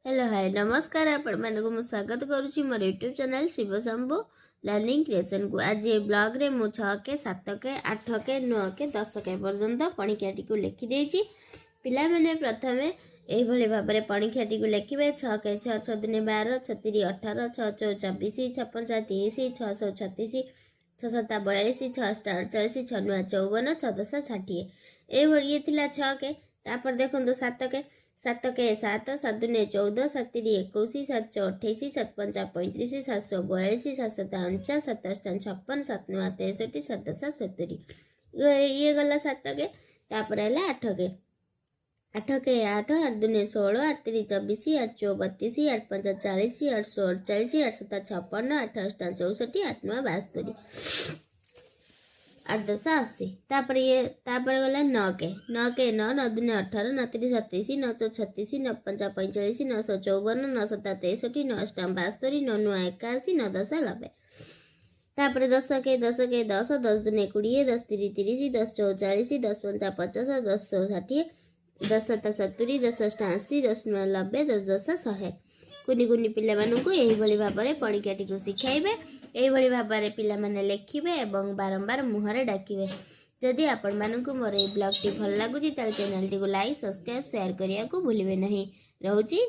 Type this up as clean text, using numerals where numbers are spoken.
Hello hi नमस्कार आपण मानक मु स्वागत करुच्ची मोर YouTube channel Shiv Shambhu learning creation को। आज ये ब्लॉग रे मु 6 के 7 के 8 के 9 के 10 के पर्यंत पणिकियाटी को लिखि देछि। पिला माने प्रथमे एही भली भाबरे पणिकियाटी को लिखिबे। 6 के 6 6 दिने 12 36 18 6 4 24 6 5 30 6 6 36 6 7 42 6 8 48 6 9 54 6 10 60 एही भली ये थिला 6 के। तापर देखंतु 7 के 7 के 7 7 दुने 14 7 3 21 7 4 28 7 5 35 7 42 7 7 49 7 8 56 7 9 63 7 10 70 ये गला 7 के। तापर है 8 के 8 के 8 8 दुने 16 8 3 24 8 4 32 8 5 40 8 16 48 8 7 56 8 8 64 8 9 72 8 10 80। तापर ये तापर गला 9 के 9 9 दुने 18 9 3 37 9 4 36 9 5 45 9 54 9 7 63 9 8 72 9 9 81 9 10 90। तापर 10 के 10 10 10 दुने 20 10 3 30 10 4 40 10 5 50 10 60 10 7 70 10 8 80 10 9 90 10 10 100। कुनि कुनि पिला मानकु एही भली भाबरे पणिकियाटी को सिखाइबे। एही भली भाबरे पिला माने लेखिबे एवं बारंबार मुहरे डाकिबे। जदि आपण मानकु मोर ए ब्लॉग टी भल लागुची ताल चैनल टी को लाइक सब्सक्राइब शेयर करिया को भूलिबे नहीं। रहउची।